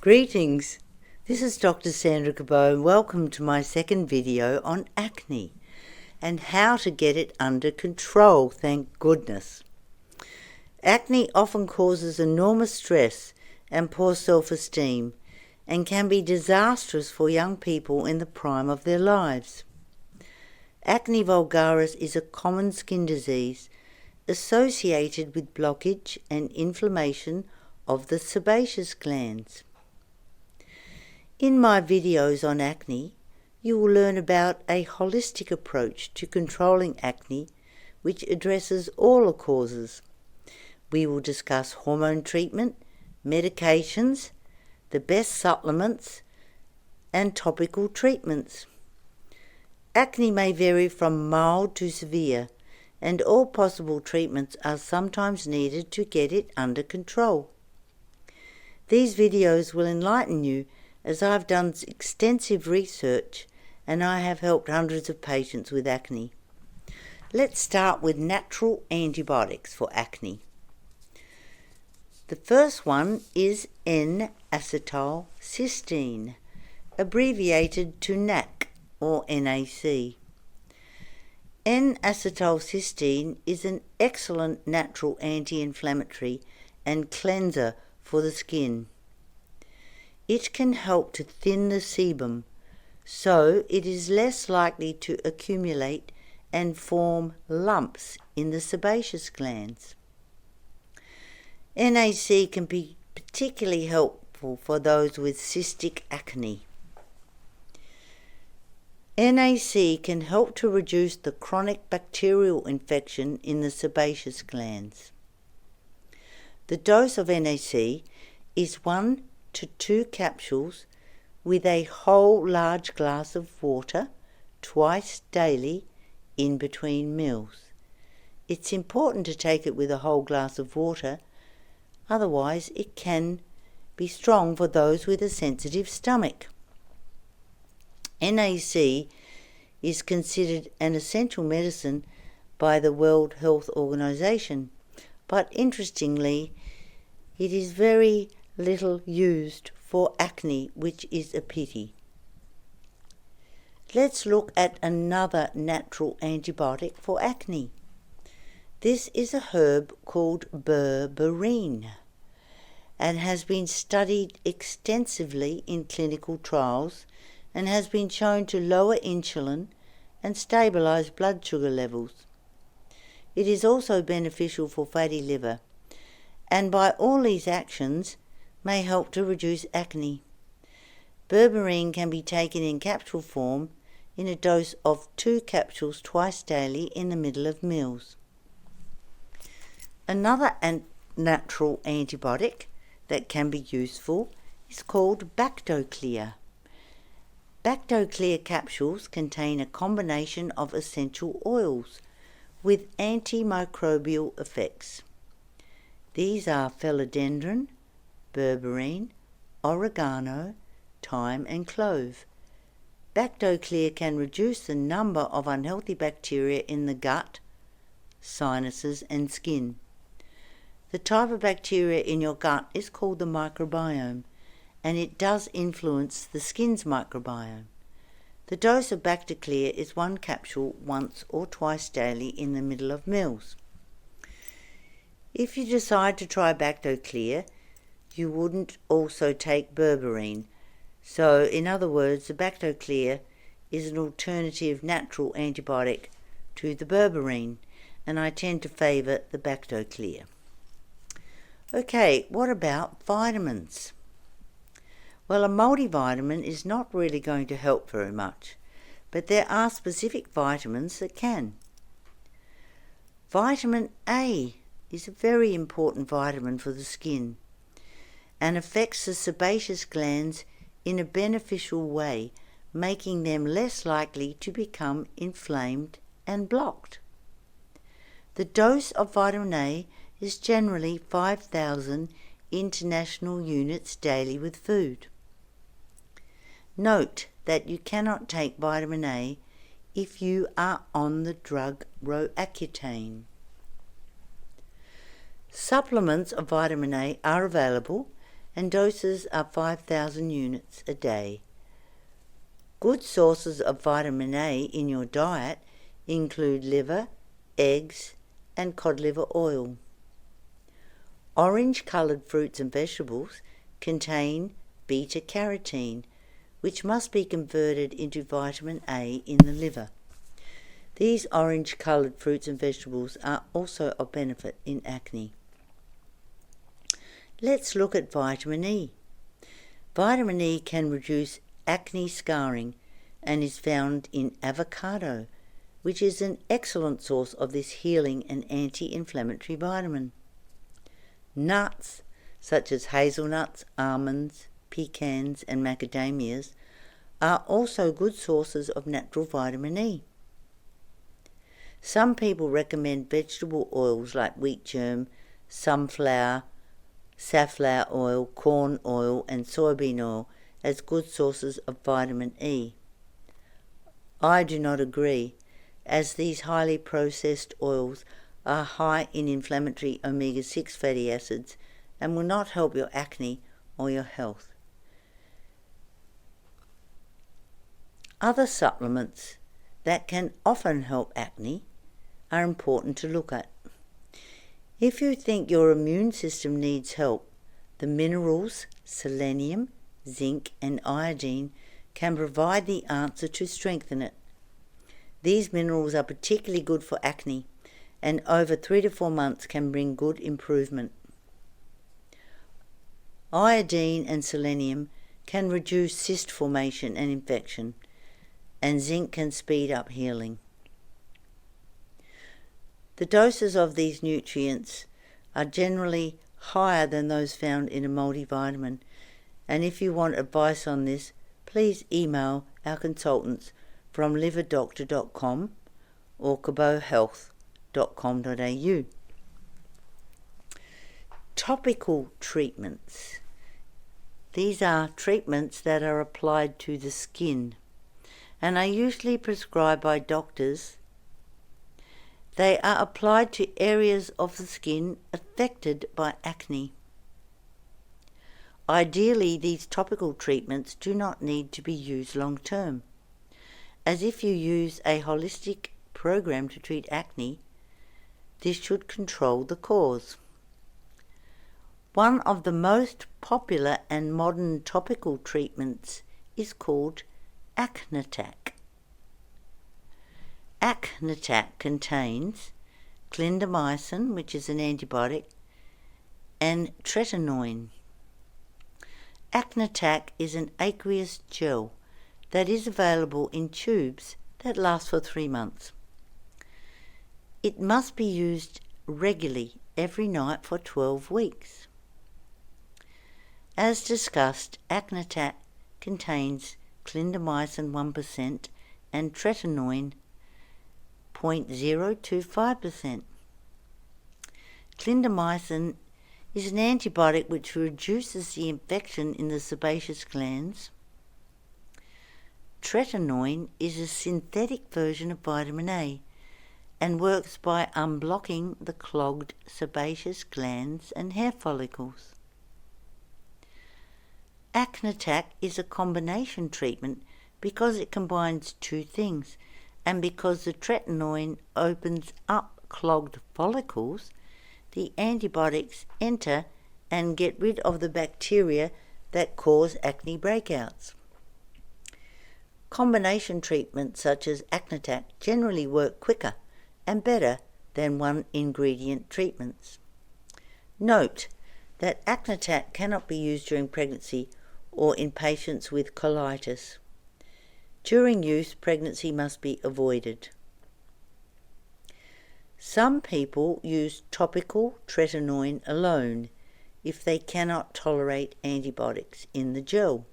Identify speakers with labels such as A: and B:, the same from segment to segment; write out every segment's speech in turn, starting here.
A: Greetings, this is Dr. Sandra Cabot and welcome to my second video on acne and how to get it under control, thank goodness. Acne often causes enormous stress and poor self-esteem and can be disastrous for young people in the prime of their lives. Acne vulgaris is a common skin disease associated with blockage and inflammation of the sebaceous glands. In my videos on acne, you will learn about a holistic approach to controlling acne which addresses all the causes. We will discuss hormone treatment, medications, the best supplements, and topical treatments. Acne may vary from mild to severe, and all possible treatments are sometimes needed to get it under control. These videos will enlighten you as I've done extensive research and I have helped hundreds of patients with acne. Let's start with natural antibiotics for acne. The first one is N-acetyl cysteine, abbreviated to NAC or NAC. N-acetyl cysteine is an excellent natural anti-inflammatory and cleanser for the skin. It can help to thin the sebum, so it is less likely to accumulate and form lumps in the sebaceous glands. NAC can be particularly helpful for those with cystic acne. NAC can help to reduce the chronic bacterial infection in the sebaceous glands. The dose of NAC is 1 to 2 capsules with a whole large glass of water twice daily in between meals. It's important to take it with a whole glass of water, otherwise it can be strong for those with a sensitive stomach. NAC is considered an essential medicine by the World Health Organization, but interestingly, it is very little used for acne, which is a pity. Let's look at another natural antibiotic for acne. This is a herb called Berberine and has been studied extensively in clinical trials and has been shown to lower insulin and stabilize blood sugar levels. It is also beneficial for fatty liver, and by all these actions may help to reduce acne. Berberine can be taken in capsule form in a dose of 2 capsules twice daily in the middle of meals. Another natural antibiotic that can be useful is called BactoClear. BactoClear capsules contain a combination of essential oils with antimicrobial effects. These are philodendron, berberine, oregano, thyme and clove. BactoClear can reduce the number of unhealthy bacteria in the gut, sinuses and skin. The type of bacteria in your gut is called the microbiome, and it does influence the skin's microbiome. The dose of BactoClear is 1 capsule once or twice daily in the middle of meals. If you decide to try BactoClear, you wouldn't also take berberine. So, in other words, the BactoClear is an alternative natural antibiotic to the berberine, and I tend to favour the BactoClear. Okay, what about vitamins? Well, a multivitamin is not really going to help very much, but there are specific vitamins that can. Vitamin A is a very important vitamin for the skin and affects the sebaceous glands in a beneficial way, making them less likely to become inflamed and blocked. The dose of vitamin A is generally 5,000 international units daily with food. Note that you cannot take vitamin A if you are on the drug Roaccutane. Supplements of vitamin A are available and doses are 5,000 units a day. Good sources of vitamin A in your diet include liver, eggs, and cod liver oil. Orange-coloured fruits and vegetables contain beta-carotene, which must be converted into vitamin A in the liver. These orange-coloured fruits and vegetables are also of benefit in acne. Let's look at vitamin E. Vitamin E can reduce acne scarring and is found in avocado, which is an excellent source of this healing and anti-inflammatory vitamin. Nuts, such as hazelnuts, almonds, pecans and macadamias, are also good sources of natural vitamin E. Some people recommend vegetable oils like wheat germ, sunflower, safflower oil, corn oil and soybean oil as good sources of vitamin E. I do not agree, as these highly processed oils are high in inflammatory omega-6 fatty acids and will not help your acne or your health. Other supplements that can often help acne are important to look at. If you think your immune system needs help, the minerals selenium, zinc and iodine can provide the answer to strengthen it. These minerals are particularly good for acne, and over 3 to 4 months can bring good improvement. Iodine and selenium can reduce cyst formation and infection, and zinc can speed up healing. The doses of these nutrients are generally higher than those found in a multivitamin, and if you want advice on this, please email our consultants from liverdoctor.com or cabothealth.com.au. Topical treatments. These are treatments that are applied to the skin and are usually prescribed by doctors. They are applied to areas of the skin affected by acne. Ideally, these topical treatments do not need to be used long term, as if you use a holistic program to treat acne, this should control the cause. One of the most popular and modern topical treatments is called ACNATAC. ACNATAC contains clindamycin, which is an antibiotic, and tretinoin. ACNATAC is an aqueous gel that is available in tubes that last for 3 months. It must be used regularly every night for 12 weeks. As discussed, ACNATAC contains clindamycin 1% and tretinoin 0.025%. Clindamycin is an antibiotic which reduces the infection in the sebaceous glands. Tretinoin is a synthetic version of vitamin A and works by unblocking the clogged sebaceous glands and hair follicles. ACNATAC is a combination treatment because it combines 2 things, and because the tretinoin opens up clogged follicles, the antibiotics enter and get rid of the bacteria that cause acne breakouts. Combination treatments such as ACNATAC generally work quicker and better than one-ingredient treatments. Note that ACNATAC cannot be used during pregnancy or in patients with colitis. During use, pregnancy must be avoided. Some people use topical tretinoin alone if they cannot tolerate antibiotics in the gel.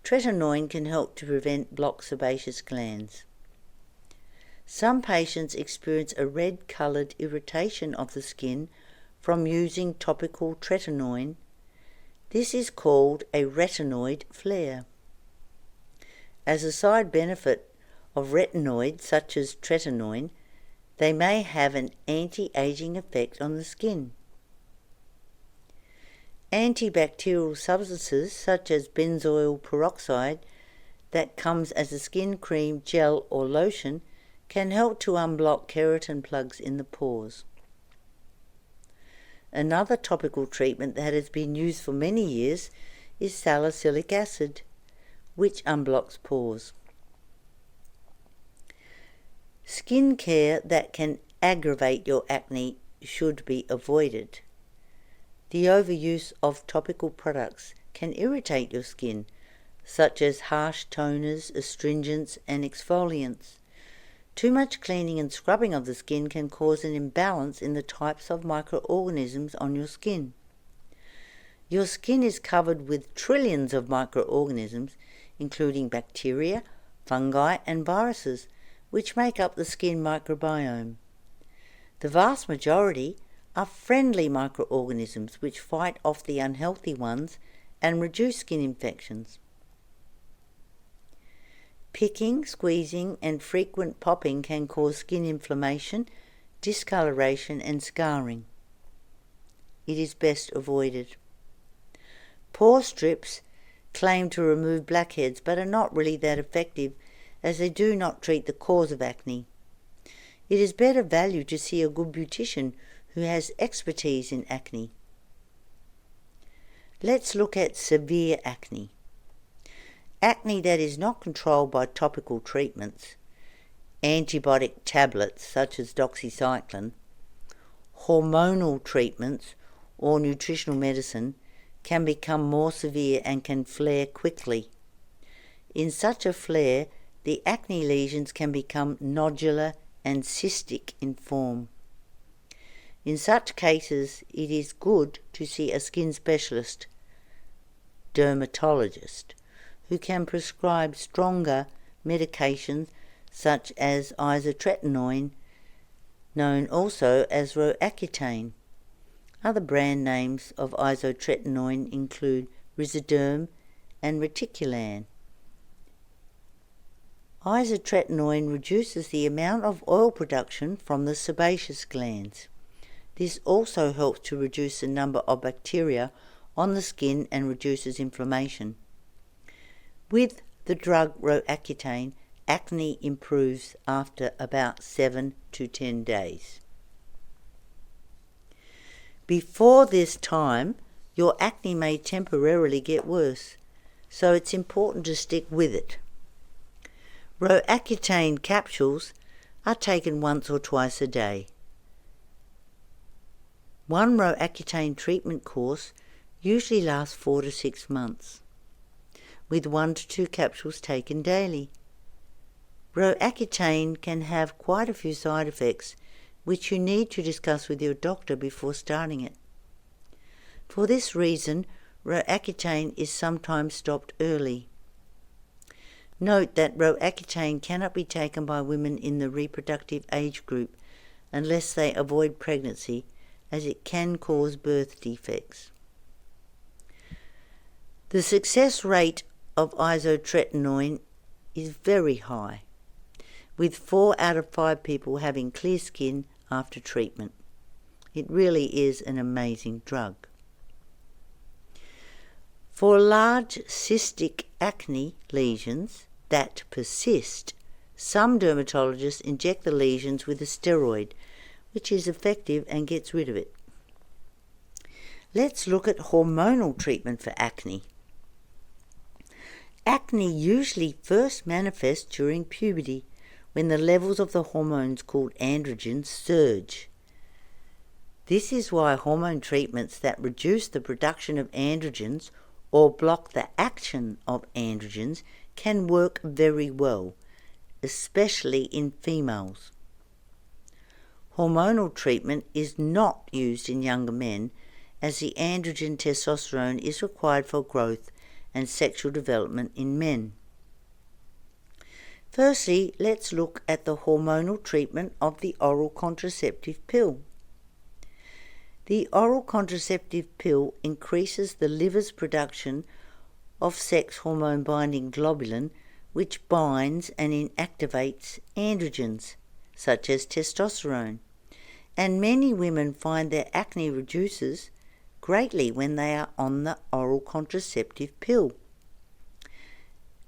A: Tretinoin can help to prevent blocked sebaceous glands. Some patients experience a red-coloured irritation of the skin from using topical tretinoin. This is called a retinoid flare. As a side benefit of retinoids such as tretinoin, they may have an anti-aging effect on the skin. Antibacterial substances such as benzoyl peroxide that comes as a skin cream, gel or lotion can help to unblock keratin plugs in the pores. Another topical treatment that has been used for many years is salicylic acid, which unblocks pores. Skin care that can aggravate your acne should be avoided. The overuse of topical products can irritate your skin, such as harsh toners, astringents and exfoliants. Too much cleaning and scrubbing of the skin can cause an imbalance in the types of microorganisms on your skin. Your skin is covered with trillions of microorganisms, including bacteria, fungi and viruses, which make up the skin microbiome. The vast majority are friendly microorganisms which fight off the unhealthy ones and reduce skin infections. Picking, squeezing and frequent popping can cause skin inflammation, discoloration and scarring. It is best avoided. Pore strips claim to remove blackheads but are not really that effective, as they do not treat the cause of acne. It is better value to see a good beautician who has expertise in acne. Let's look at severe acne. Acne that is not controlled by topical treatments, antibiotic tablets such as doxycycline, hormonal treatments or nutritional medicine can become more severe and can flare quickly. In such a flare, the acne lesions can become nodular and cystic in form. In such cases, it is good to see a skin specialist, dermatologist, who can prescribe stronger medications such as Isotretinoin, known also as Roaccutane. Other brand names of Isotretinoin include Rizoderm and Reticulan. Isotretinoin reduces the amount of oil production from the sebaceous glands. This also helps to reduce the number of bacteria on the skin and reduces inflammation. With the drug Roaccutane, acne improves after about 7 to 10 days. Before this time, your acne may temporarily get worse, so it's important to stick with it. Roaccutane capsules are taken once or twice a day. One Roaccutane treatment course usually lasts 4 to 6 months, with 1 to 2 capsules taken daily. Roaccutane can have quite a few side effects, which you need to discuss with your doctor before starting it. For this reason, Roaccutane is sometimes stopped early. Note that Roaccutane cannot be taken by women in the reproductive age group unless they avoid pregnancy, as it can cause birth defects. The success rate of Isotretinoin is very high, with 4 out of 5 people having clear skin after treatment. It really is an amazing drug. For large cystic acne lesions that persist, some dermatologists inject the lesions with a steroid, which is effective and gets rid of it. Let's look at hormonal treatment for acne. Acne usually first manifests during puberty, when the levels of the hormones called androgens surge. This is why hormone treatments that reduce the production of androgens or block the action of androgens can work very well, especially in females. Hormonal treatment is not used in younger men, as the androgen testosterone is required for growth and sexual development in men. Firstly, let's look at the hormonal treatment of the oral contraceptive pill. The oral contraceptive pill increases the liver's production of sex hormone binding globulin, which binds and inactivates androgens, such as testosterone, and many women find their acne reduces greatly when they are on the oral contraceptive pill.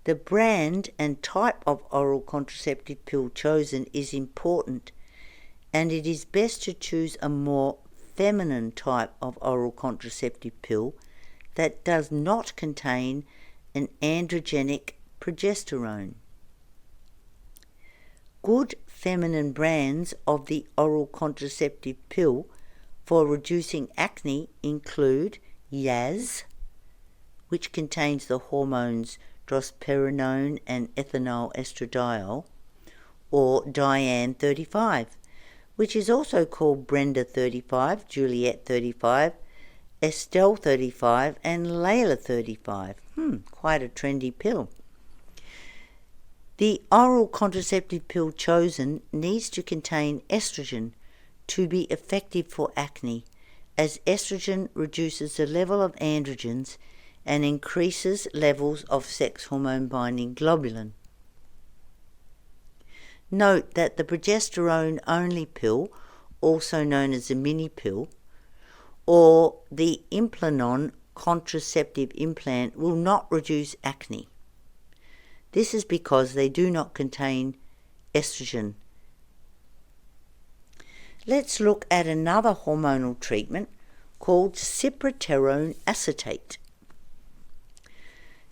A: The brand and type of oral contraceptive pill chosen is important, and it is best to choose a more feminine type of oral contraceptive pill that does not contain an androgenic progesterone. Good feminine brands of the oral contraceptive pill for reducing acne include Yaz, which contains the hormones drospirenone and ethinyl estradiol, or Diane 35, which is also called Brenda 35, Juliet 35, Estelle 35, and Layla 35. Quite a trendy pill. The oral contraceptive pill chosen needs to contain estrogen to be effective for acne, as estrogen reduces the level of androgens and increases levels of sex hormone-binding globulin. Note that the progesterone-only pill, also known as the mini pill, or the Implanon contraceptive implant will not reduce acne. This is because they do not contain estrogen. Let's look at another hormonal treatment called cyproterone acetate.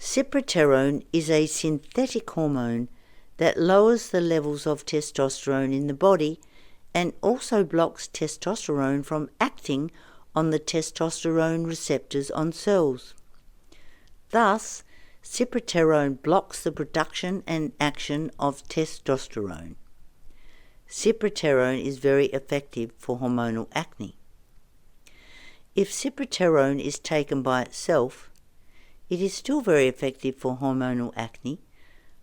A: Cyproterone is a synthetic hormone that lowers the levels of testosterone in the body and also blocks testosterone from acting on the testosterone receptors on cells. Thus, cyproterone blocks the production and action of testosterone. Cyproterone is very effective for hormonal acne. If cyproterone is taken by itself, it is still very effective for hormonal acne,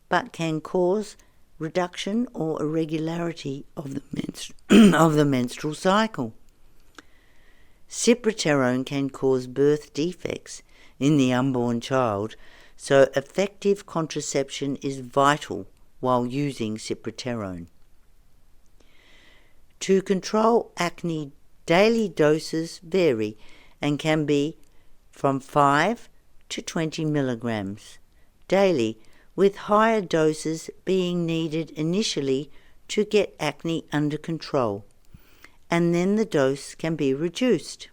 A: but can cause reduction or irregularity of the menstrual cycle. Cyproterone can cause birth defects in the unborn child, so effective contraception is vital while using cyproterone. To control acne, daily doses vary and can be from 5 to 20 milligrams daily, with higher doses being needed initially to get acne under control, and then the dose can be reduced.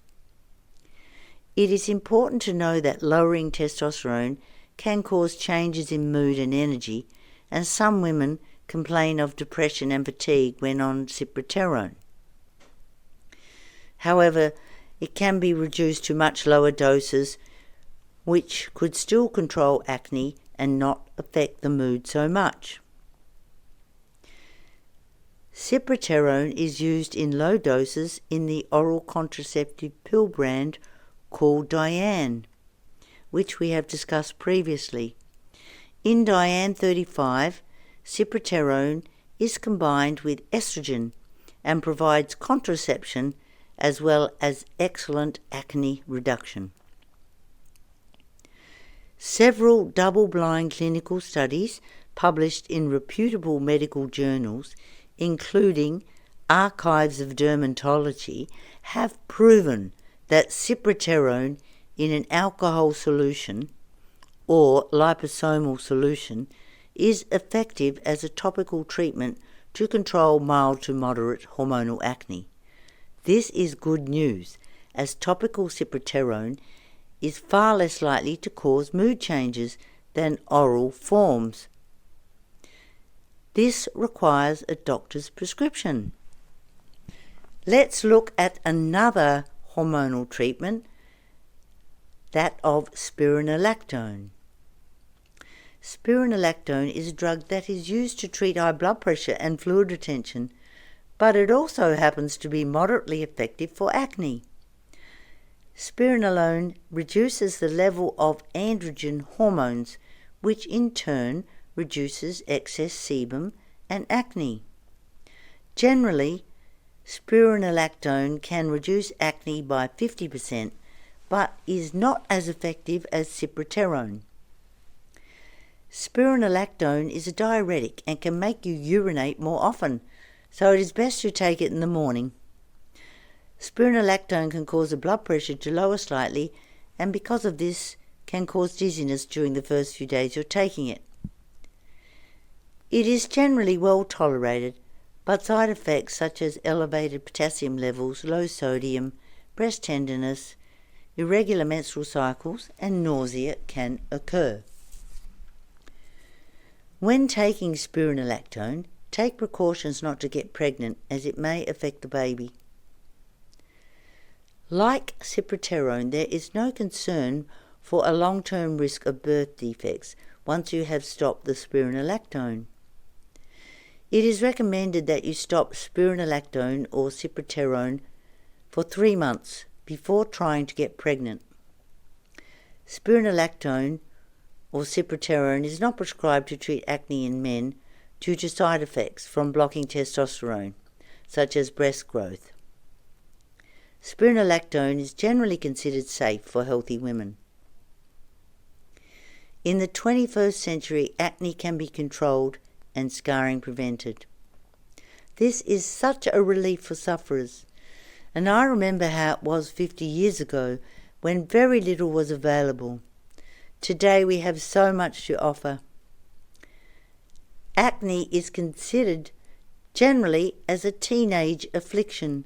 A: It is important to know that lowering testosterone can cause changes in mood and energy, and some women complain of depression and fatigue when on cyproterone. However, it can be reduced to much lower doses, which could still control acne and not affect the mood so much. Cyproterone is used in low doses in the oral contraceptive pill brand called Diane, which we have discussed previously. In Diane 35, cyproterone is combined with estrogen and provides contraception as well as excellent acne reduction. Several double-blind clinical studies published in reputable medical journals, including Archives of Dermatology, have proven that cyproterone in an alcohol solution or liposomal solution is effective as a topical treatment to control mild to moderate hormonal acne. This is good news, as topical cyproterone is far less likely to cause mood changes than oral forms. This requires a doctor's prescription. Let's look at another hormonal treatment, that of spironolactone. Spironolactone is a drug that is used to treat high blood pressure and fluid retention, but it also happens to be moderately effective for acne. Spironolactone reduces the level of androgen hormones, which in turn reduces excess sebum and acne. Generally, spironolactone can reduce acne by 50%, but is not as effective as cyproterone. Spironolactone is a diuretic and can make you urinate more often, so it is best to take it in the morning. Spironolactone can cause the blood pressure to lower slightly, and because of this can cause dizziness during the first few days you're taking it. It is generally well tolerated, but side effects such as elevated potassium levels, low sodium, breast tenderness, irregular menstrual cycles, and nausea can occur. When taking spironolactone, take precautions not to get pregnant, as it may affect the baby. Like cysteine, there is no concern for a long-term risk of birth defects once you have stopped the spironolactone. It is recommended that you stop spironolactone or cysteine for 3 months before trying to get pregnant. Spironolactone or cysteine is not prescribed to treat acne in men due to side effects from blocking testosterone, such as breast growth. Spironolactone is generally considered safe for healthy women. In the 21st century, acne can be controlled and scarring prevented. This is such a relief for sufferers, and I remember how it was 50 years ago when very little was available. Today we have so much to offer. Acne is considered generally as a teenage affliction,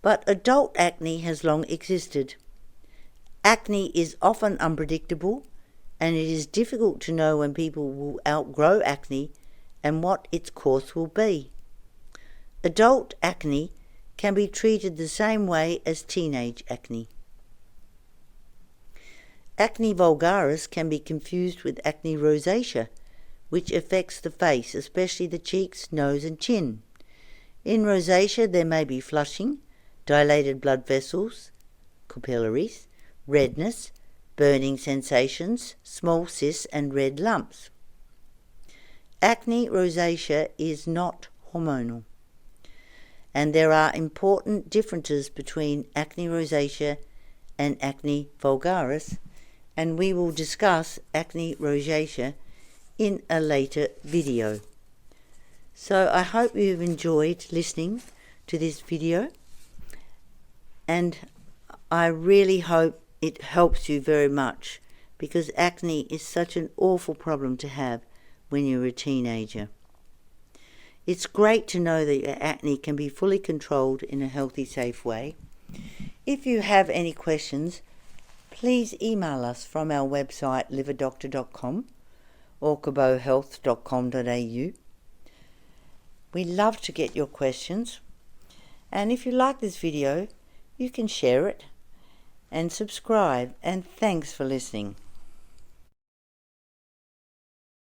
A: but adult acne has long existed. Acne is often unpredictable, and it is difficult to know when people will outgrow acne and what its course will be. Adult acne can be treated the same way as teenage acne. Acne vulgaris can be confused with acne rosacea, which affects the face, especially the cheeks, nose and chin. In rosacea there may be flushing, dilated blood vessels, capillaries, redness, burning sensations, small cysts and red lumps. Acne rosacea is not hormonal, and there are important differences between acne rosacea and acne vulgaris, and we will discuss acne rosacea in a later video. So I hope you've enjoyed listening to this video, and I really hope it helps you very much, because acne is such an awful problem to have when you're a teenager. It's great to know that your acne can be fully controlled in a healthy, safe way. If you have any questions, please email us from our website liverdoctor.com or cabothealth.com.au. We love to get your questions, and if you like this video, you can share it and subscribe, and thanks for listening.